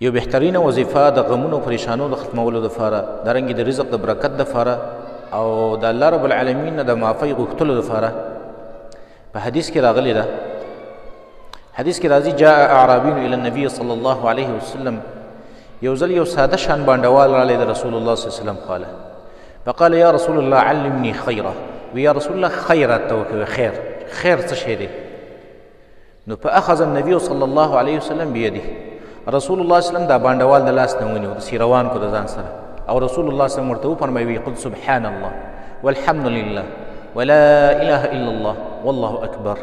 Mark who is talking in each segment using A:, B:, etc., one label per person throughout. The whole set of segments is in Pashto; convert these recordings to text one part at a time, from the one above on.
A: یو بهترینه وظیفه د غمونو پریشانو د ختمولو دپاره دارنګې د رزق د برکت دپاره او د الله رب العالمین نه د معافۍ غوښتلو دپاره په حدیث کې راغلی ده. حدیث کې راځي جاء اعرابی الى النبي صلی الله علیه وسلم، یو ځل یو ساده شان بانډوال راغلی د رسول الله صلی الله علیه وسلم خواله، فقال یا رسول الله علمني خیره، وی یا رسول الله خیر راته وکړه، خیر څه شی دی؟ نو فاخذ النبي صلی الله علیه وسلم بیده، رسول الله صلی الله علیه وسلم دا بانډوال د لاس نه ونیو، داسې روان کړو د ځان سره، او رسول الله صلی الله علیه وسلم ورته وفرمایي قل سبحان الله والحمد لله ولا اله الا الله والله اکبر.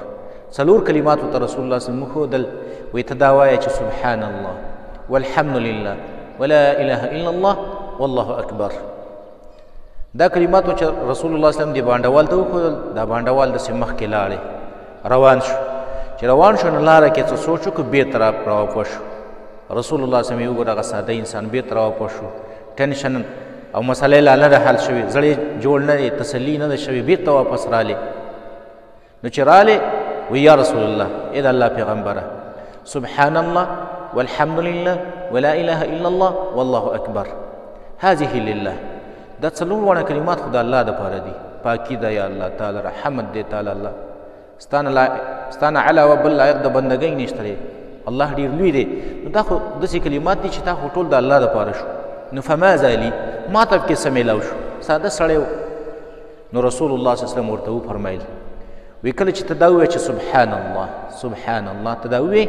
A: څلور کلمات ورته رسول الله صلی الله علیه وسلم وښودل، وایي ته دا وایه چې سبحان الله والحمد لله ولا اله الا الله والله اکبر. دا کلمات چې رسول الله صلی الله علیه وسلم دې بانډوال ته وښودل، دا بانډوال داسې مخکې لاړې روان شو. چې روان شو نو لاره کې څه سوچ وکړو، بېرته راواپس شو. رسول الله صلی الله علیه وسلم وګوره هغه ساده انسان بېرته راواپس شو، ټینشن او مسئله لا نه ده حل شوې، زړې جوړ نه دی، تسلي نه ده شوې، بېرته واپس رالې. نو چې رالې وی یا رسول الله، ای د الله پیغمبره، سبحان الله والحمد لله ولا اله الا الله والله اکبر هذه لله. دا څلور واړه کلمات خو د الله دپاره دي، پاکي ده یا الله تعالی، رحمت دی تعالی الله، ستانه علاوه بل لایق د بندګۍ نشته دی، الله ډېر لوی دی. نو دا خو داسې کلمات دي چې دا خو ټول د الله دپاره شو. نو فماذا لي، ما ته پکې څه میلاو شو؟ ساده سړی و. نو رسول الله صلی الله علیه وسلم ورته وفرمیل، وی کله چې ته دا ووایې چې سبحان الله سبحان الله ته دا ووایې،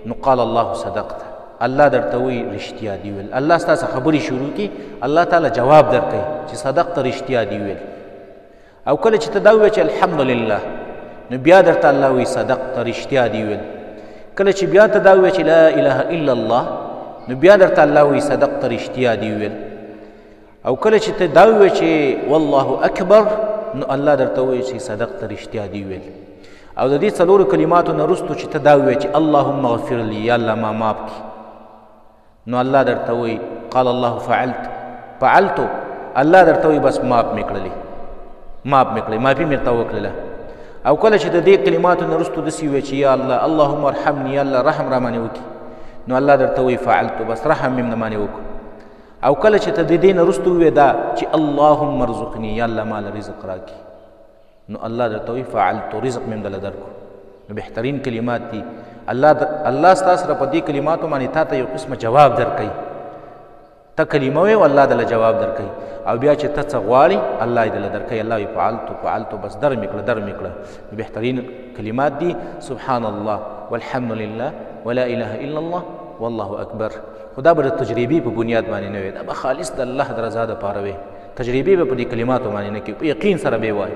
A: نو قال الله صدقت، الله درته وایي رښتیا دي ویل. الله ستاسو خبرې شروع کړي، الله تعالی جواب درکوي چې صدقت، رښتیا دي ویل. او کله چې ته دا ووایې چې الحمدلله، نو بیا درته الله وایي صدقت، رښتیا دي ویل. کله چې بیا ته دا ووایې چې لا اله الا الله، نو بیا درته الله وایي صدقت، رښتیا دي ویل. او کله چې ته دا ووایې چې والله اکبر، نو الله درته وایي چې صدقت، رښتیا دي ویل. او د دې څلورو کلماتو نه وروستو چې ته دا ووایې چې اللهم اغفر لي، یا الله ما معاف کړي، نو الله درته وایي قال الله فعلتو، الله درته وایي بس معاف مې کړلې، معافي مې ورته وکړله. او کله چې د دې کلماتو نه وروستو داسې ووایې چې یا الله اللهم ارحمني، یا الله رحم را باندې وکړي، نو الله درته وایي فعلتو، بس رحم مې باندې وکړو. او کله چې ته د دې نه وروسته ووایې دا چې اللهم ارزقني، یا الله ماله رزق راکړي، نو الله درته وایي فعلتو، رزق مې همدله درکړو. نو بهترین کلمات دي. الله ستا سره په دې کلماتو باندې تا ته یو قسمه جواب درکوي. ته کلمه وایې او الله دله جواب درکوي، او بیا چې ته څه غواړې الله یې دله درکوي. الله وایي فعلتو بس در مې کړه. نو بهترین کلمات دي سبحان الله والحمد لله ولا اله الا الله والله اکبر. خو دا به د تجربې په بنیاد باندې نه وي، دا به خالص د الله د رضا دپاره وي. تجربې به په دې کلماتو باندې نه کوي، په یقین سره به یې وایي.